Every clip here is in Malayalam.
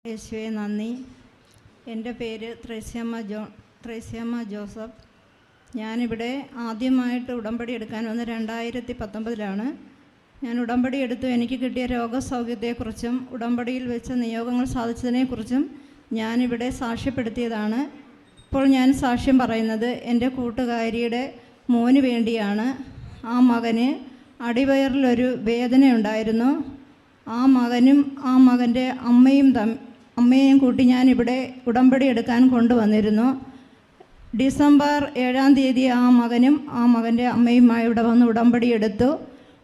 യേശുവേ നന്ദി. എൻ്റെ പേര് ത്രേസ്യാമ്മ ജോസഫ്. ഞാനിവിടെ ആദ്യമായിട്ട് ഉടമ്പടി എടുക്കാൻ വന്ന് 2019 ഞാൻ ഉടമ്പടി എടുത്തു. എനിക്ക് കിട്ടിയ രോഗസൗഖ്യത്തെക്കുറിച്ചും ഉടമ്പടിയിൽ വെച്ച നിയോഗങ്ങൾ സാധിച്ചതിനെക്കുറിച്ചും ഞാനിവിടെ സാക്ഷ്യപ്പെടുത്തിയതാണ്. ഇപ്പോൾ ഞാൻ സാക്ഷ്യം പറയുന്നത് എൻ്റെ കൂട്ടുകാരിയുടെ മോന് വേണ്ടിയാണ്. ആ മകന് അടിവയറിലൊരു വേദനയുണ്ടായിരുന്നു. ആ മകനും ആ മകൻ്റെ അമ്മയെയും കൂട്ടി ഞാനിവിടെ ഉടമ്പടി എടുക്കാൻ കൊണ്ടുവന്നിരുന്നു. ഡിസംബർ 7-ാം തീയതി ആ മകനും ആ മകൻ്റെ അമ്മയുമായി ഇവിടെ വന്ന്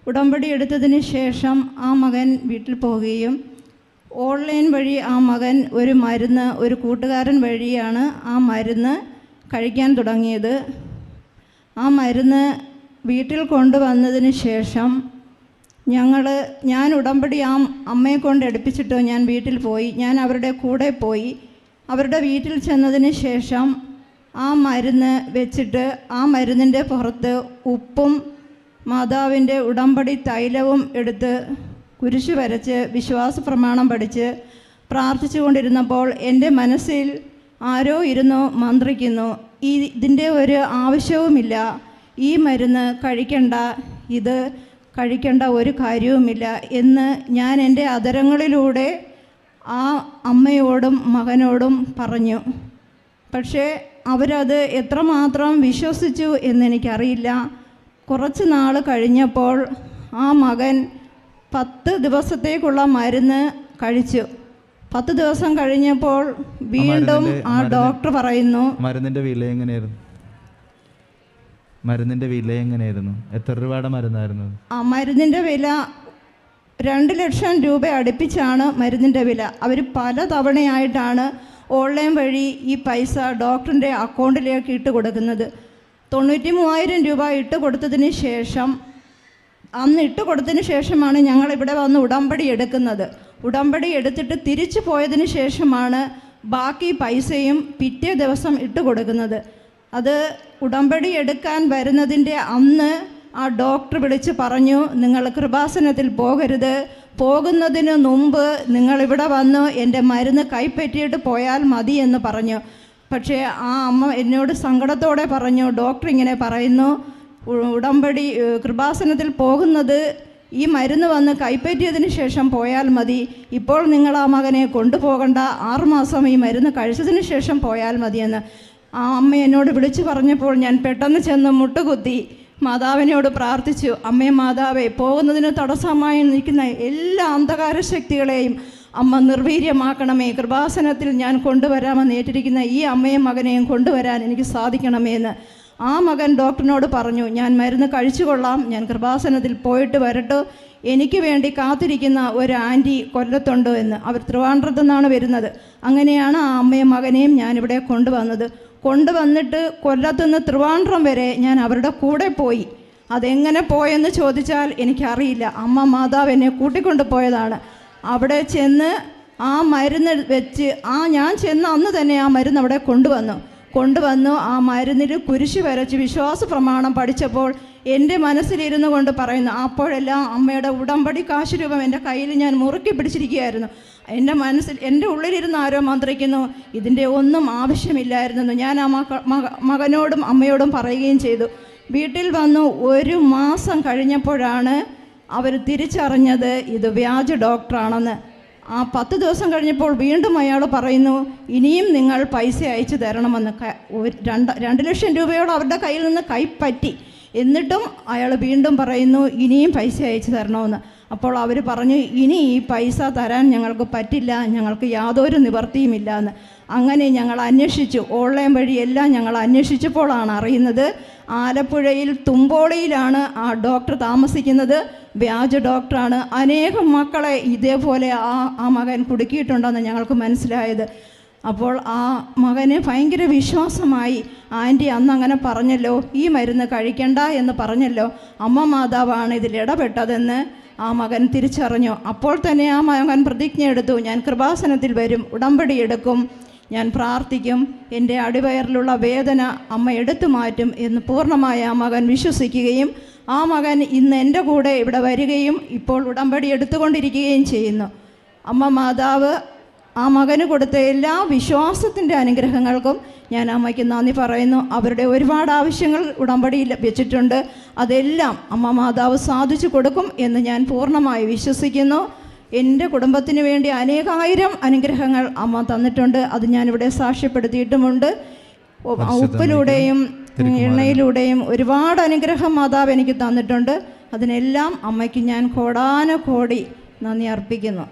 ഉടമ്പടി എടുത്തതിന് ശേഷം ആ മകൻ വീട്ടിൽ പോവുകയും ഓൺലൈൻ വഴി ആ മകൻ ഒരു കൂട്ടുകാരൻ വഴിയാണ് ആ മരുന്ന് കഴിക്കാൻ തുടങ്ങിയത്. ആ മരുന്ന് വീട്ടിൽ കൊണ്ടുവന്നതിന് ശേഷം ഞാൻ ഉടമ്പടി ആ അമ്മയെ കൊണ്ട് എടുപ്പിച്ചിട്ട് ഞാൻ വീട്ടിൽ പോയി. ഞാൻ അവരുടെ കൂടെ പോയി. അവരുടെ വീട്ടിൽ ചെന്നതിന് ശേഷം ആ മരുന്ന് വെച്ചിട്ട് ആ മരുന്നിൻ്റെ പുറത്ത് ഉപ്പും മാതാവിൻ്റെ ഉടമ്പടി തൈലവും എടുത്ത് കുരിശ് വരച്ച് വിശ്വാസ പ്രമാണം പഠിച്ച് പ്രാർത്ഥിച്ചു കൊണ്ടിരുന്നപ്പോൾ എൻ്റെ മനസ്സിൽ ആരോ ഇരുന്നു മന്ത്രിക്കുന്നു, ഇതിൻ്റെ ഒരു ആവശ്യവുമില്ല, ഈ മരുന്ന് കഴിക്കേണ്ട ഒരു കാര്യവുമില്ല എന്ന് ഞാൻ എൻ്റെ അധരങ്ങളിലൂടെ ആ അമ്മയോടും മകനോടും പറഞ്ഞു. പക്ഷേ അവരത് എത്രമാത്രം വിശ്വസിച്ചു എന്നെനിക്കറിയില്ല. കുറച്ച് നാൾ കഴിഞ്ഞപ്പോൾ ആ മകൻ 10 ദിവസത്തേക്കുള്ള മരുന്ന് കഴിച്ചു. 10 ദിവസം കഴിഞ്ഞപ്പോൾ വീണ്ടും ആ ഡോക്ടർ പറയുന്നു, മരുന്നിൻ്റെ വില എങ്ങനെയായിരുന്നു? എത്ര രൂപയുടെ മരുന്നായിരുന്നു? ആ മരുന്നിൻ്റെ വില 2 ലക്ഷം രൂപ അടുപ്പിച്ചാണ് മരുന്നിൻ്റെ വില. അവർ പല തവണയായിട്ടാണ് ഓൺലൈൻ വഴി ഈ പൈസ ഡോക്ടറിൻ്റെ അക്കൗണ്ടിലേക്ക് ഇട്ട് കൊടുക്കുന്നത്. 93,000 രൂപ ഇട്ട് കൊടുത്തതിന് ശേഷമാണ് ഞങ്ങളിവിടെ വന്ന് ഉടമ്പടി എടുക്കുന്നത്. ഉടമ്പടി എടുത്തിട്ട് തിരിച്ചു പോയതിന് ശേഷമാണ് ബാക്കി പൈസയും പിറ്റേ ദിവസം ഇട്ട് കൊടുക്കുന്നത്. അത് ഉടമ്പടി എടുക്കാൻ വരുന്നതിൻ്റെ അന്ന് ആ ഡോക്ടർ വിളിച്ച് പറഞ്ഞു, നിങ്ങൾ കൃപാസനത്തിൽ പോകരുത്, പോകുന്നതിന് മുമ്പ് നിങ്ങളിവിടെ വന്ന് എൻ്റെ മരുന്ന് കൈപ്പറ്റിയിട്ട് പോയാൽ മതി എന്ന് പറഞ്ഞു. പക്ഷേ ആ അമ്മ എന്നോട് സങ്കടത്തോടെ പറഞ്ഞു, ഡോക്ടർ ഇങ്ങനെ പറയുന്നു, കൃപാസനത്തിൽ പോകുന്നത് ഈ മരുന്ന് വന്ന് കൈപ്പറ്റിയതിന് ശേഷം പോയാൽ മതി, ഇപ്പോൾ നിങ്ങൾ ആ മകനെ കൊണ്ടുപോകണ്ട, 6 മാസം ഈ മരുന്ന് കഴിച്ചതിന് ശേഷം പോയാൽ മതിയെന്ന് ആ അമ്മ എന്നോട് വിളിച്ചു പറഞ്ഞപ്പോൾ ഞാൻ പെട്ടെന്ന് ചെന്ന് മുട്ടുകുത്തി മാതാവിനോട് പ്രാർത്ഥിച്ചു. അമ്മേ മാതാവേ, പോകുന്നതിന് തടസ്സമായി നിൽക്കുന്ന എല്ലാ അന്ധകാര ശക്തികളെയും അമ്മ നിർവീര്യമാക്കണമേ, കൃപാസനത്തിൽ ഞാൻ കൊണ്ടുവരാമെന്ന് ഏറ്റിരിക്കുന്ന ഈ അമ്മയും മകനെയും കൊണ്ടുവരാൻ എനിക്ക് സാധിക്കണമേ എന്ന് ആ മകൻ ഡോക്ടറിനോട് പറഞ്ഞു. ഞാൻ മരുന്ന് കഴിച്ചുകൊള്ളാം, ഞാൻ കൃപാസനത്തിൽ പോയിട്ട് വരട്ടെ, എനിക്ക് വേണ്ടി കാത്തിരിക്കുന്ന ഒരു ആൻറ്റി കൊല്ലത്തുണ്ട് എന്ന്. അവർ ട്രിവാൻഡ്രത്തു നിന്നാണ് വരുന്നത്. അങ്ങനെയാണ് ആ അമ്മയും മകനെയും ഞാനിവിടെ കൊണ്ടുവന്നിട്ട് കൊല്ലത്തുനിന്ന് ട്രിവാൻഡ്രം വരെ ഞാൻ അവരുടെ കൂടെ പോയി. അതെങ്ങനെ പോയെന്ന് ചോദിച്ചാൽ എനിക്കറിയില്ല. അമ്മ മാതാവ് എന്നെ കൂട്ടിക്കൊണ്ട് പോയതാണ്. അവിടെ ചെന്ന് ആ മരുന്ന് വെച്ച് ഞാൻ ചെന്ന അന്ന് തന്നെ ആ മരുന്ന് അവിടെ കൊണ്ടുവന്നു ആ മരുന്നിൽ കുരിശ് വരച്ച് വിശ്വാസ പ്രമാണം പഠിച്ചപ്പോൾ എൻ്റെ മനസ്സിലിരുന്നു കൊണ്ട് പറയുന്നു, അപ്പോഴെല്ലാം അമ്മയുടെ ഉടമ്പടി കാശ് രൂപം എൻ്റെ കയ്യിൽ ഞാൻ മുറുക്കി പിടിച്ചിരിക്കുകയായിരുന്നു. എൻ്റെ ഉള്ളിലിരുന്ന് ആരോ മന്ത്രിക്കുന്നു, ഇതിൻ്റെ ഒന്നും ആവശ്യമില്ലായിരുന്നെന്ന് ഞാൻ ആ മകനോടും അമ്മയോടും പറയുകയും ചെയ്തു. വീട്ടിൽ വന്നു 1 മാസം കഴിഞ്ഞപ്പോഴാണ് അവർ തിരിച്ചറിഞ്ഞത് ഇത് വ്യാജ ഡോക്ടറാണെന്ന്. ആ 10 ദിവസം കഴിഞ്ഞപ്പോൾ വീണ്ടും അയാൾ പറയുന്നു, ഇനിയും നിങ്ങൾ പൈസ അയച്ചു തരണമെന്ന്. 2 ലക്ഷം രൂപയോളം അവരുടെ കയ്യിൽ നിന്ന് കൈപ്പറ്റി. എന്നിട്ടും അയാൾ വീണ്ടും പറയുന്നു, ഇനിയും പൈസ അയച്ചു തരണമെന്ന്. അപ്പോൾ അവർ പറഞ്ഞു, ഇനി ഈ പൈസ തരാൻ ഞങ്ങൾക്ക് പറ്റില്ല, ഞങ്ങൾക്ക് യാതൊരു നിവർത്തിയുമില്ല എന്ന്. അങ്ങനെ ഞങ്ങൾ അന്വേഷിച്ചു, ഓൺലൈൻ വഴിയെല്ലാം ഞങ്ങൾ അന്വേഷിച്ചപ്പോഴാണ് അറിയുന്നത് ആലപ്പുഴയിൽ തുമ്പോളിയിലാണ് ആ ഡോക്ടർ താമസിക്കുന്നത്. വ്യാജ ഡോക്ടറാണ്. അനേകം മക്കളെ ഇതേപോലെ ആ മകൻ കുടുക്കിയിട്ടുണ്ടെന്ന് ഞങ്ങൾക്ക് മനസ്സിലായത്. അപ്പോൾ ആ മകന് ഭയങ്കര വിശ്വാസമായി. ആൻറ്റി അന്ന് അങ്ങനെ പറഞ്ഞല്ലോ, ഈ മരുന്ന് കഴിക്കണ്ട എന്ന് പറഞ്ഞല്ലോ, അമ്മ മാതാവാണ് ഇതിൽ ഇടപെട്ടതെന്ന് ആ മകൻ തിരിച്ചറിഞ്ഞു. അപ്പോൾ തന്നെ ആ മകൻ പ്രതിജ്ഞ എടുത്തു, ഞാൻ കൃപാസനത്തിൽ വരും, ഉടമ്പടി എടുക്കും, ഞാൻ പ്രാർത്ഥിക്കും, എൻ്റെ അടിവയറിലുള്ള വേദന അമ്മ എടുത്തു മാറ്റും എന്ന് പൂർണ്ണമായ ആ മകൻ വിശ്വസിക്കുകയും ആ മകൻ ഇന്ന് എൻ്റെ കൂടെ ഇവിടെ വരികയും ഇപ്പോൾ ഉടമ്പടി എടുത്തുകൊണ്ടിരിക്കുകയും ചെയ്യുന്നു. അമ്മ മാതാവ് ആ മകന് കൊടുത്ത എല്ലാ വിശ്വാസത്തിൻ്റെ അനുഗ്രഹങ്ങൾക്കും ഞാൻ അമ്മയ്ക്ക് നന്ദി പറയുന്നു. അവരുടെ ഒരുപാട് ആവശ്യങ്ങൾ ഉടമ്പടിയിൽ വെച്ചിട്ടുണ്ട്. അതെല്ലാം അമ്മ മാതാവ് സാധിച്ചു കൊടുക്കും എന്ന് ഞാൻ പൂർണ്ണമായി വിശ്വസിക്കുന്നു. എൻ്റെ കുടുംബത്തിന് വേണ്ടി അനേകായിരം അനുഗ്രഹങ്ങൾ അമ്മ തന്നിട്ടുണ്ട്. അത് ഞാനിവിടെ സാക്ഷ്യപ്പെടുത്തിയിട്ടുമുണ്ട്. ഉപ്പിലൂടെയും എണ്ണയിലൂടെയും ഒരുപാട് അനുഗ്രഹം മാതാവ് എനിക്ക് തന്നിട്ടുണ്ട്. അതിനെല്ലാം അമ്മയ്ക്ക് ഞാൻ കോടാനുകോടി നന്ദി അർപ്പിക്കുന്നു.